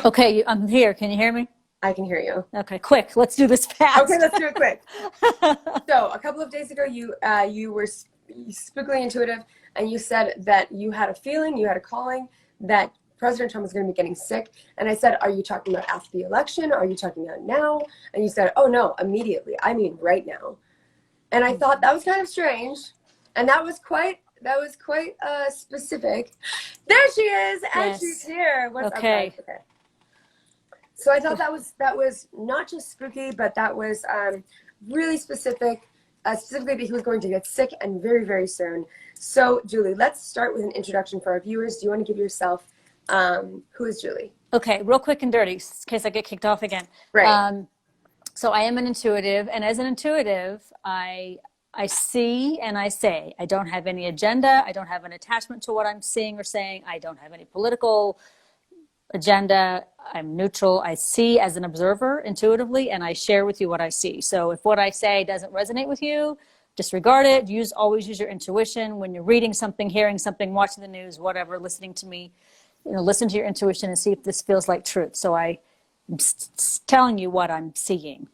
Okay, I'm here. Can you hear me? I can hear you. Okay, quick. Let's do this Okay, fast. let's do it quick. So a couple of days ago, you were spookily intuitive, and you said that you had a feeling, you had a calling that President Trump was going to be getting sick. And I said, "Are you talking about after the election? Are you talking about now?" And you said, "Oh no, immediately. I mean right now." And I thought that was kind of strange, and that was quite specific. There she is, and she's Yes. here. What's up, guys? Okay. Okay. So I thought that was not just spooky, but that was really specific, specifically that he was going to get sick and very, very soon. So, Julie, let's start with an introduction for our viewers. Do you want to give yourself, who is Julie? Okay, real quick and dirty, in case I get kicked off again. Right. So I am an intuitive, and as an intuitive, I see and I say. I don't have any agenda. I don't have an attachment to what I'm seeing or saying. I don't have any political agenda. I'm neutral. I see as an observer intuitively, and I share with you what I see. So if what I say doesn't resonate with you, disregard it. Always use your intuition when you're reading something, hearing something, watching the news, whatever, listening to me. Listen to your intuition and see if this feels like truth. So I'm telling you what I'm seeing.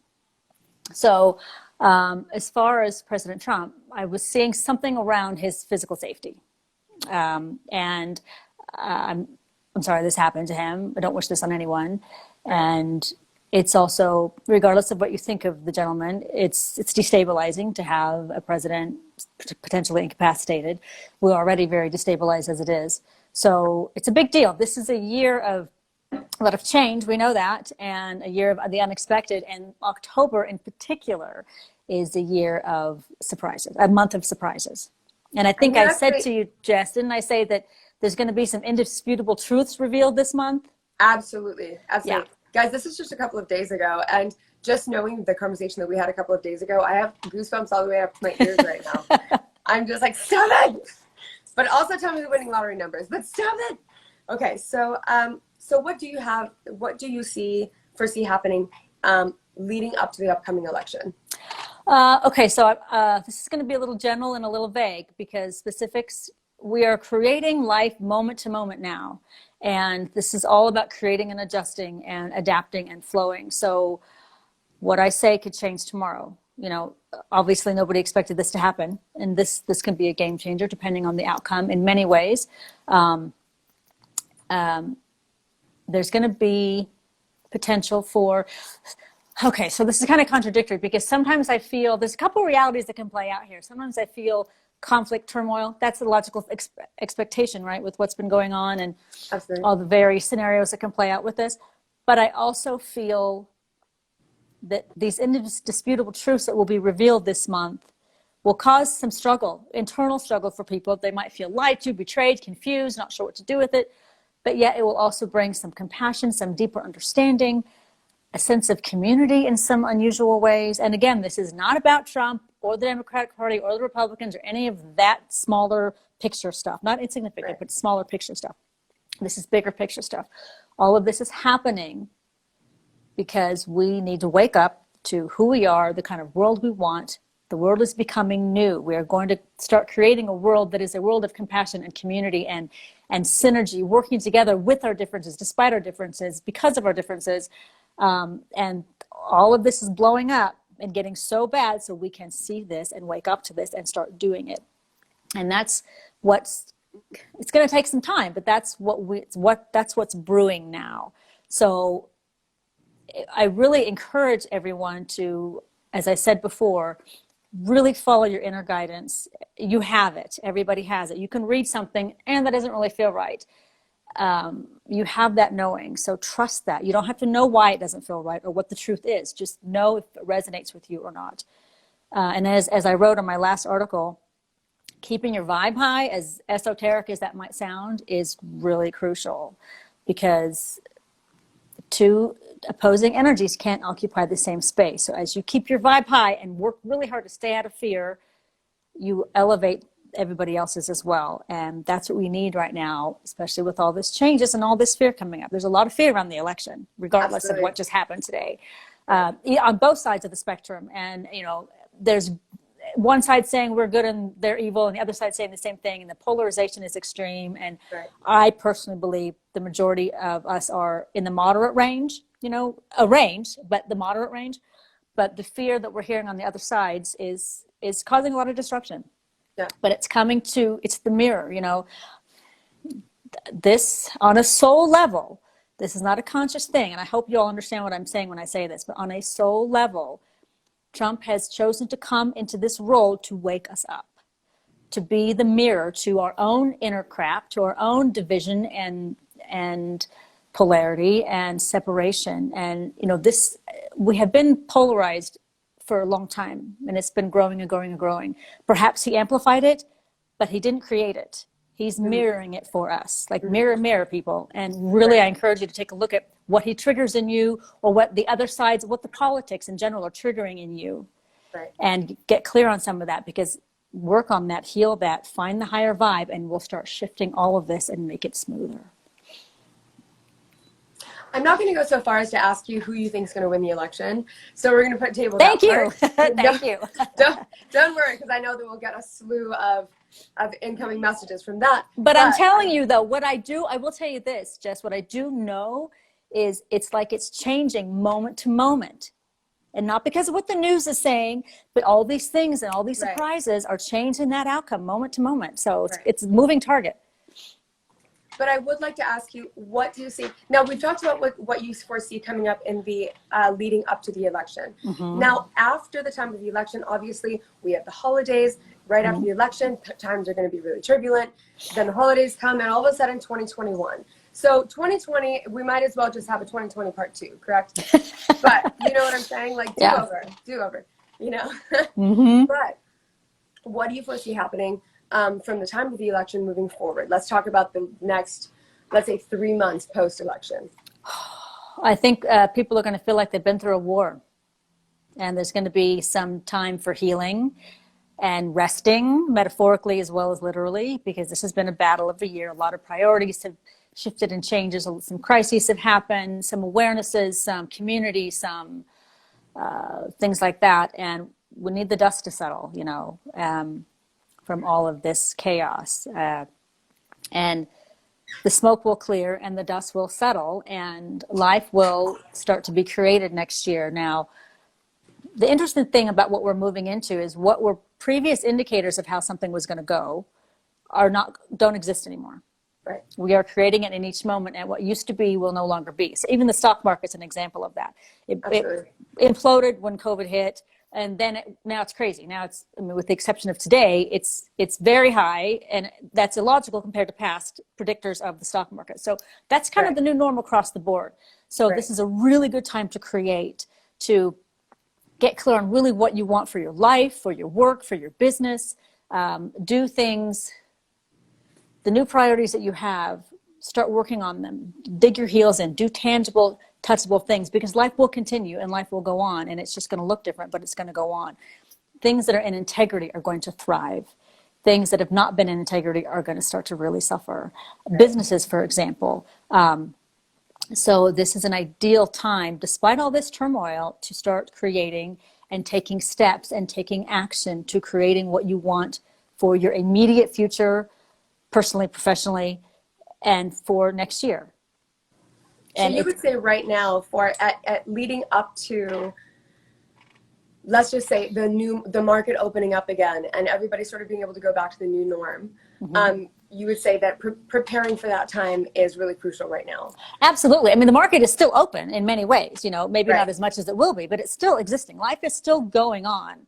So as far as President Trump, I was seeing something around his physical safety. And I'm sorry this happened to him. I don't wish this on anyone. And it's also, regardless of what you think of the gentleman, it's destabilizing to have a president potentially incapacitated. We're already very destabilized as it is. So it's a big deal. This is a year of a lot of change, we know that, and a year of the unexpected. And October in particular is a year of surprises, a month of surprises. And I think I said to you, Jess, didn't I say that there's going to be some indisputable truths revealed this month? Absolutely. Absolutely. Yeah. Guys, this is just a couple of days ago. And just knowing the conversation that we had a couple of days ago, I have goosebumps all the way up to my ears right now. I'm just like, stop it! But also tell me the winning lottery numbers. But stop it! Okay, so what do you have? What do you foresee happening leading up to the upcoming election? Okay, so this is going to be a little general and a little vague because specifics, we are creating life moment to moment now. And this is all about creating and adjusting and adapting and flowing. So what I say could change tomorrow. Obviously nobody expected this to happen. And this can be a game changer depending on the outcome in many ways. There's going to be potential for, okay, so this is kind of contradictory because sometimes I feel there's a couple of realities that can play out here. Sometimes I feel conflict, turmoil. That's the logical expectation, right, with what's been going on and Absolutely. all the various scenarios that can play out with this. But I also feel that these indisputable truths that will be revealed this month will cause some struggle, internal struggle for people. They might feel lied to, betrayed, confused, not sure what to do with it. But yet it will also bring some compassion, some deeper understanding, a sense of community in some unusual ways. And again, this is not about Trump or the Democratic Party or the Republicans or any of that smaller picture stuff, not insignificant, Right. but smaller picture stuff. This is bigger picture stuff. All of this is happening because we need to wake up to who we are, the kind of world we want. The world is becoming new. We are going to start creating a world that is a world of compassion and community and synergy, working together with our differences, despite our differences, because of our differences. And all of this is blowing up and getting so bad so we can see this and wake up to this and start doing it. And that's it's going to take some time, but that's what's brewing now. So I really encourage everyone to, as I said before, really follow your inner guidance. You have it. Everybody has it. You can read something and that doesn't really feel right. You have that knowing. So trust that. You don't have to know why it doesn't feel right or what the truth is. Just know if it resonates with you or not. And as I wrote on my last article, keeping your vibe high, as esoteric as that might sound, is really crucial because two opposing energies can't occupy the same space. So as you keep your vibe high and work really hard to stay out of fear, you elevate everybody else's as well. And that's what we need right now, especially with all this changes and all this fear coming up. There's a lot of fear around the election, regardless Absolutely. of what just happened today, on both sides of the spectrum. And, one side saying we're good and they're evil, and the other side saying the same thing, and the polarization is extreme. And I personally believe the majority of us are in the moderate range, a range, but the moderate range. But the fear that we're hearing on the other sides is causing a lot of disruption. Yeah. But it's the mirror, this on a soul level. This is not a conscious thing, and I hope you all understand what I'm saying when I say this, but on a soul level, Trump has chosen to come into this role to wake us up, to be the mirror to our own inner crap, to our own division and polarity and separation. And we have been polarized for a long time, and it's been growing and growing and growing. Perhaps he amplified it, but he didn't create it. He's mirroring it for us, like mirror, mirror, people. And really, I encourage you to take a look at what he triggers in you, or what the other sides, what the politics in general are triggering in you, and get clear on some of that, because work on that, heal that, find the higher vibe, and we'll start shifting all of this and make it smoother. I'm not going to go so far as to ask you who you think is going to win the election. So we're going to put tables Thank out you. Thank you. Don't worry, because I know that we'll get a slew of incoming messages from that. But I'm telling you, though, I will tell you this, Jess, what I do know is it's like it's changing moment to moment. And not because of what the news is saying, but all these things and all these surprises are changing that outcome moment to moment. So it's a moving target. But I would like to ask you, what do you see? Now, we've talked about what you foresee coming up in the leading up to the election. Now, after the time of the election, obviously, we have the holidays. Right after the election, times are going to be really turbulent. Then the holidays come, and all of a sudden, 2021. So 2020, we might as well just have a 2020 part 2, correct? But you know what I'm saying? Like, do over, But what do you foresee happening from the time of the election moving forward? Let's talk about the next, let's say, 3 months post-election. I think people are going to feel like they've been through a war, and there's going to be some time for healing and resting, metaphorically as well as literally, because this has been a battle of the year. A lot of priorities have shifted and changes. Some crises have happened, some awarenesses, some community, some things like that. And we need the dust to settle, from all of this chaos. And the smoke will clear and the dust will settle, and life will start to be created next year. Now, the interesting thing about what we're moving into is what were previous indicators of how something was going to go don't exist anymore. Right. We are creating it in each moment, and what used to be will no longer be. So even the stock market's an example of that. It imploded when COVID hit, and then now it's crazy. Now it's, with the exception of today, it's very high, and that's illogical compared to past predictors of the stock market. So that's kind of the new normal across the board. So this is a really good time to create, to get clear on really what you want for your life, for your work, for your business. Do things, the new priorities that you have, start working on them. Dig your heels in. Do tangible, touchable things, because life will continue and life will go on, and it's just going to look different, but it's going to go on. Things that are in integrity are going to thrive. Things that have not been in integrity are going to start to really suffer. Businesses, for example. So this is an ideal time, despite all this turmoil, to start creating and taking steps and taking action to creating what you want for your immediate future, personally, professionally, and for next year. And so you would say right now, for at leading up to, let's just say the market opening up again and everybody sort of being able to go back to the new norm, you would say that preparing for that time is really crucial right now. Absolutely. I mean, the market is still open in many ways, maybe not as much as it will be, but it's still existing. Life is still going on.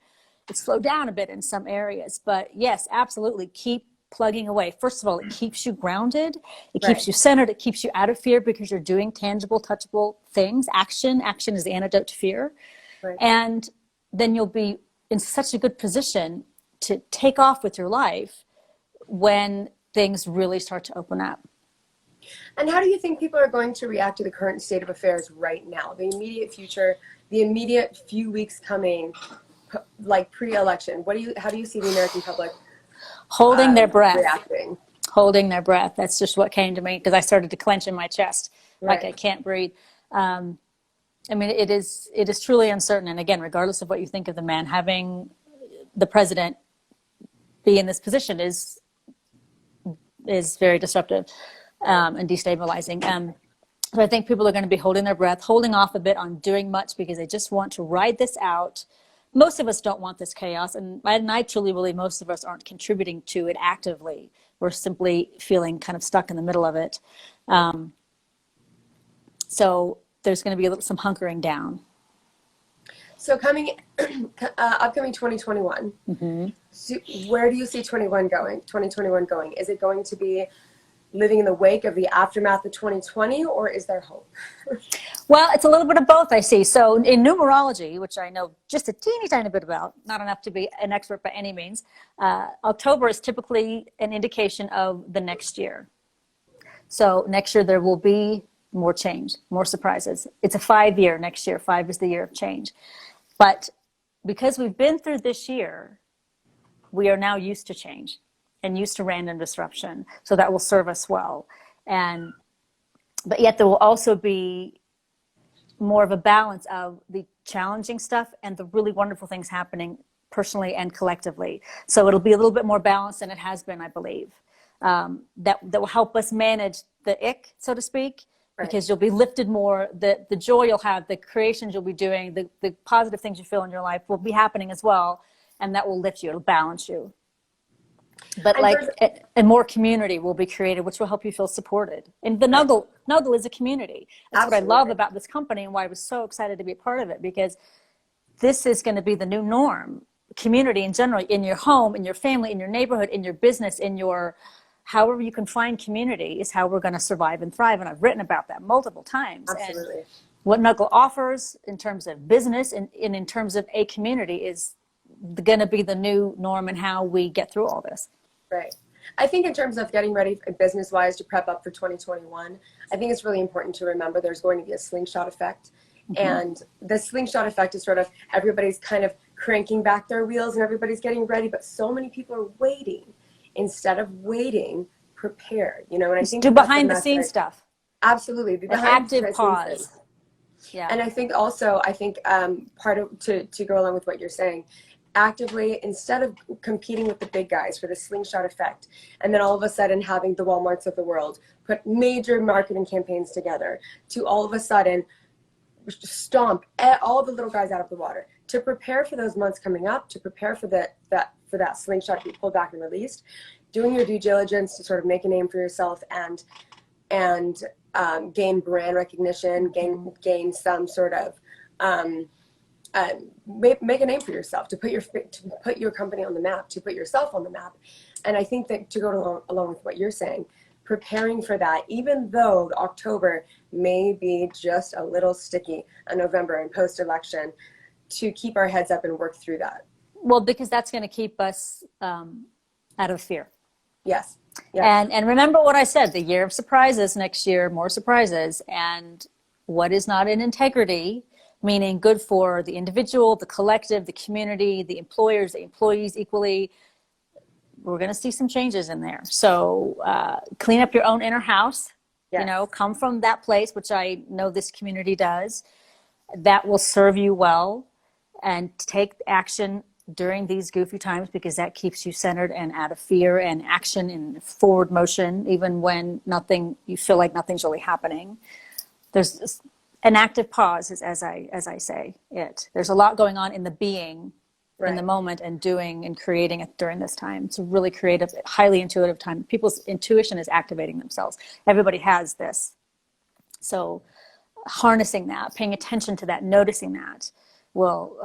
It's slowed down a bit in some areas, but yes, absolutely. Keep plugging away. First of all, it keeps you grounded. It keeps you centered. It keeps you out of fear, because you're doing tangible, touchable things. Action is the antidote to fear. And then you'll be in such a good position to take off with your life when things really start to open up. And how do you think people are going to react to the current state of affairs right now, the immediate future, the immediate few weeks coming, like pre-election? How do you see the American public holding their breath, reacting? Holding their breath. That's just what came to me, because I started to clench in my chest, like I can't breathe. I mean, it is truly uncertain. And again, regardless of what you think of the man, having the president be in this position is very disruptive and destabilizing. So I think people are going to be holding their breath, holding off a bit on doing much because they just want to ride this out. Most of us don't want this chaos, and I truly believe most of us aren't contributing to it actively. We're simply feeling kind of stuck in the middle of it. So there's going to be some hunkering down. So upcoming 2021, so where do you see 2021 going? Is it going to be living in the wake of the aftermath of 2020, or is there hope? Well, it's a little bit of both, I see. So in numerology, which I know just a teeny tiny bit about, not enough to be an expert by any means, October is typically an indication of the next year. So next year there will be more change, more surprises. It's a 5-year next year. 5 is the year of change. But because we've been through this year, we are now used to change and used to random disruption. So that will serve us well. But yet there will also be more of a balance of the challenging stuff and the really wonderful things happening personally and collectively. So it'll be a little bit more balanced than it has been, I believe. That will help us manage the ick, so to speak, because you'll be lifted more. The joy you'll have, the creations you'll be doing, the positive things you feel in your life will be happening as well. And that will lift you, it'll balance you. But and more community will be created, which will help you feel supported. And the NUGL is a community. That's Absolutely. What I love about this company and why I was so excited to be a part of it, because this is going to be the new norm. Community in general, in your home, in your family, in your neighborhood, in your business, in your, however you can find community is how we're going to survive and thrive. And I've written about that multiple times. Absolutely. And what NUGL offers in terms of business and in terms of a community is going to be the new norm and how we get through all this. Right. I think in terms of getting ready business-wise to prep up for 2021, I think it's really important to remember there's going to be a slingshot effect. And the slingshot effect is sort of everybody's kind of cranking back their wheels and everybody's getting ready, but so many people are waiting. Instead of waiting, prepared. You know, and I think do behind the scenes stuff. Absolutely. An active pause. Yeah. And I think also, part of, to go along with what you're saying, actively, instead of competing with the big guys for the slingshot effect, and then all of a sudden having the Walmarts of the world put major marketing campaigns together, to all of a sudden stomp all the little guys out of the water, to prepare for those months coming up, to prepare for that slingshot to be pulled back and released, doing your due diligence to sort of make a name for yourself and gain brand recognition, gain some sort of make a name for yourself, to put your company on the map, to put yourself on the map. And I think that to go along with what you're saying, preparing for that, even though October may be just a little sticky in November and post-election, to keep our heads up and work through that. Well, because that's going to keep us out of fear. Yes. Yes. And remember what I said, the year of surprises next year, more surprises. And what is not in integrity, meaning good for the individual, the collective, the community, the employers, the employees equally, we're going to see some changes in there. So clean up your own inner house, Yes. You know, come from that place, which I know this community does. That will serve you well, and take action during these goofy times, because that keeps you centered and out of fear and action and forward motion, even when you feel like nothing's really happening. There's an active pause, as I say it. There's a lot going on in the being, in the moment, and doing and creating it during this time. It's a really creative, highly intuitive time. People's intuition is activating themselves. Everybody has this. So harnessing that, paying attention to that, noticing that will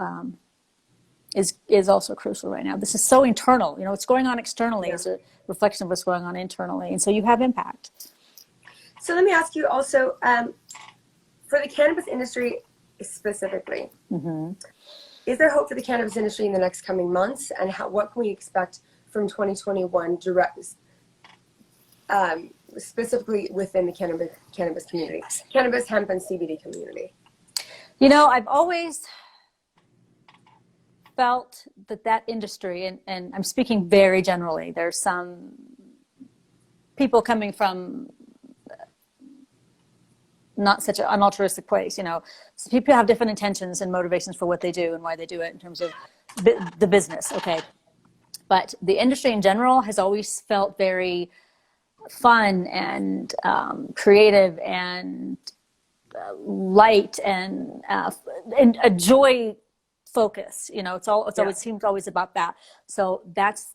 is also crucial right now. This is so internal. You know, what's going on externally is a reflection of what's going on internally, and so you have impact. So let me ask you also, for the cannabis industry specifically, is there hope for the cannabis industry in the next coming months, and what can we expect from 2021 specifically within the cannabis community, cannabis, hemp, and CBD community? You know, I've always felt that industry, and I'm speaking very generally, there's some people coming from not such an altruistic place, you know. So people have different intentions and motivations for what they do and why they do it, in terms of the business, okay? But the industry in general has always felt very fun and creative and light and a joy focus. You know, it's always seems always about that. So that's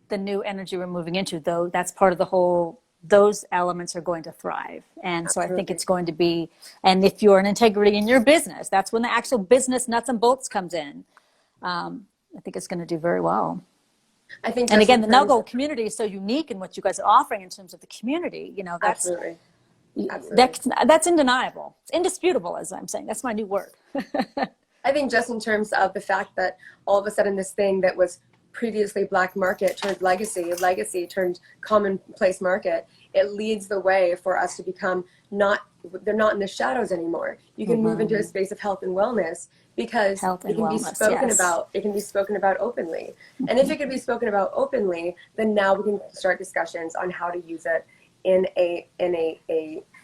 the new energy we're moving into, though. That's part of the whole. Those elements are going to thrive. And Absolutely. so I think it's going to be, and if you're an integrity in your business, that's when the actual business nuts and bolts comes in. I think it's going to do very well. I think, and again, the NUGL community is so unique in what you guys are offering in terms of the community. You know, that's absolutely. That's undeniable. It's indisputable, as I'm saying. That's my new word. I think just in terms of the fact that all of a sudden this thing that was previously black market turned legacy turned commonplace market, it leads the way for us to become they're not in the shadows anymore. You can move into a space of health and wellness because it can be spoken about openly. And if it can be spoken about openly, then now we can start discussions on how to use it in a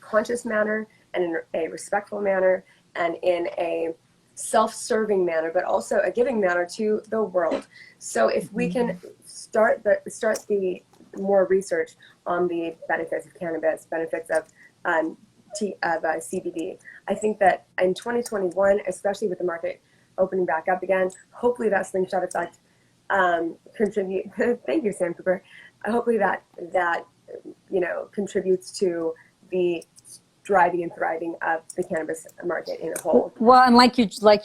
conscious manner and in a respectful manner and in a self-serving manner, but also a giving manner to the world. So if we can start the more research on the benefits of cannabis, benefits of CBD, I think that in 2021, especially with the market opening back up again, hopefully that slingshot effect contribute. Thank you, Sam Cooper. Hopefully that contributes to the driving and thriving of the cannabis market in a whole. Well, and like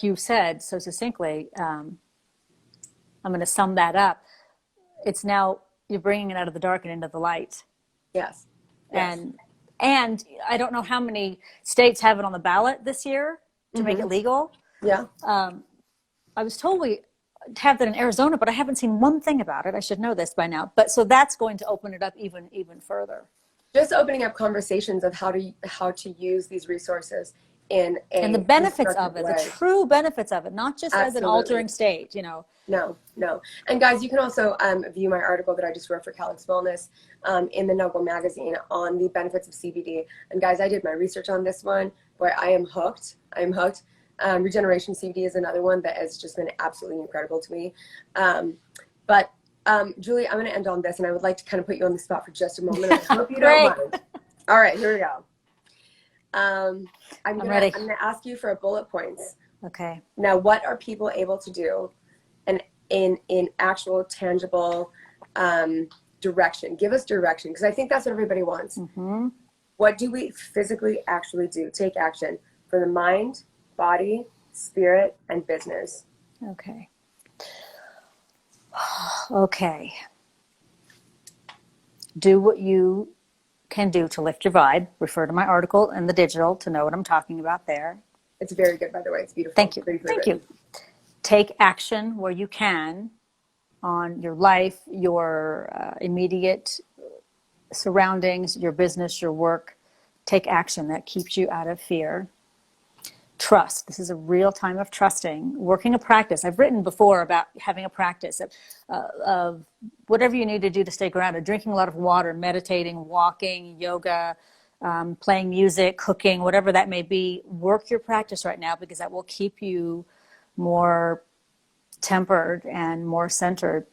you said so succinctly, I'm going to sum that up. It's now you're bringing it out of the dark and into the light. Yes. And I don't know how many states have it on the ballot this year to make it legal. Yeah. I was told we have that in Arizona, but I haven't seen one thing about it. I should know this by now. But so that's going to open it up even further. Just opening up conversations of how to use these resources in and the benefits of it, way. the true benefits of it, not just as an altering state, you know. No. And guys, you can also view my article that I just wrote for Calyx Wellness in the NUGL magazine on the benefits of CBD. And guys, I did my research on this one. Boy, I am hooked. Regeneration CBD is another one that has just been absolutely incredible to me. Julie, I'm going to end on this, and I would like to kind of put you on the spot for just a moment. I hope you don't mind. All right, here we go. I'm ready. I'm going to ask you for bullet points. Okay. Now, what are people able to do in actual, tangible direction? Give us direction, because I think that's what everybody wants. Mm-hmm. What do we physically actually do? Take action for the mind, body, spirit, and business. Okay. Okay. Do what you can do to lift your vibe. Refer to my article in the digital to know what I'm talking about there. It's very good, by the way. It's beautiful. Thank you. Thank you. Take action where you can on your life, your immediate surroundings, your business, your work. Take action that keeps you out of fear. Trust. This is a real time of trusting. Working a practice. I've written before about having a practice of whatever you need to do to stay grounded. Drinking a lot of water, meditating, walking, yoga, playing music, cooking, whatever that may be. Work your practice right now, because that will keep you more tempered and more centered.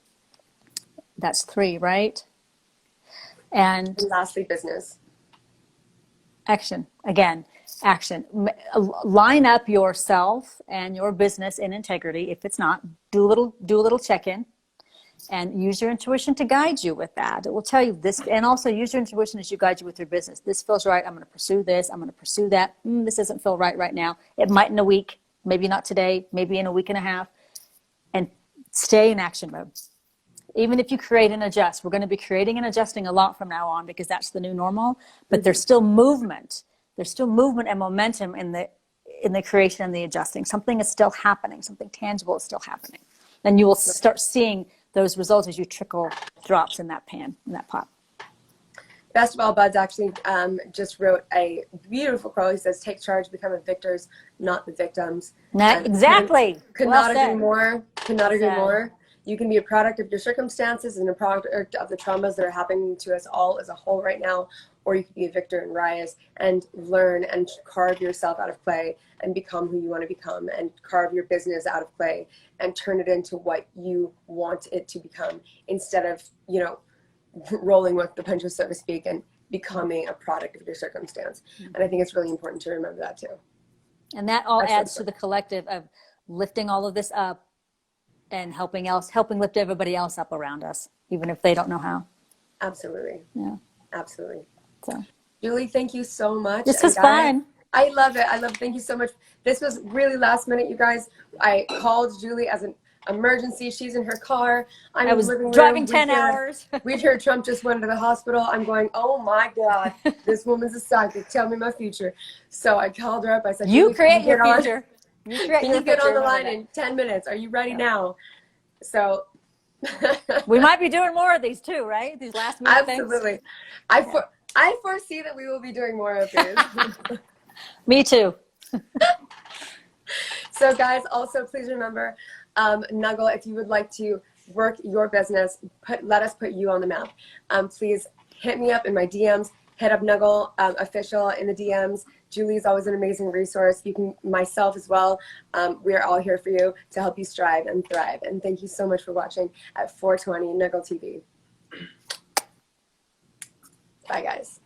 That's 3, right? And lastly, business. Action. Again, action. Line up yourself and your business in integrity. If it's not, do a little check-in and use your intuition to guide you with that. It will tell you this, and also use your intuition as you guide you with your business. This feels right. I'm going to pursue this. I'm going to pursue that. This doesn't feel right now. It might in a week, maybe not today, maybe in a week and a half, and stay in action mode. Even if you create and adjust, we're going to be creating and adjusting a lot from now on, because that's the new normal, but there's still movement. There's still movement and momentum in the creation and the adjusting. Something is still happening. Something tangible is still happening. And you will start seeing those results as you trickle drops in that pan, in that pot. Best of All Buds actually just wrote a beautiful quote. He says, "Take charge, become the victors, not the victims." Exactly. Could not agree more. You can be a product of your circumstances and a product of the traumas that are happening to us all as a whole right now, or you could be a victor and rise and learn and carve yourself out of clay and become who you want to become, and carve your business out of clay and turn it into what you want it to become, instead of, you know, rolling with the punches, so to speak, and becoming a product of your circumstance. And I think it's really important to remember that too. And that all adds to the collective of lifting all of this up and helping lift everybody else up around us, even if they don't know how. Absolutely. Yeah. Absolutely. So, Julie, thank you so much. this was fun. I love it. Thank you so much. This was really last minute, you guys. I called Julie as an emergency. She's in her car. I was driving 10 hours. We heard Trump just went to the hospital. I'm going, oh my God, this woman's a psychic. Tell me my future. So I called her up. I said, you create your future. Can you get on the line in 10 minutes? Are you ready now? So we might be doing more of these too, right? These last minute things. Absolutely. I foresee that we will be doing more of these. Me too. So guys, also please remember, NUGL, if you would like to work your business, let us put you on the map. Please hit me up in my DMs, hit up NUGL official in the DMs. Julie is always an amazing resource. You can, myself as well. We are all here for you to help you strive and thrive. And thank you so much for watching at 420 NUGL TV. Bye guys.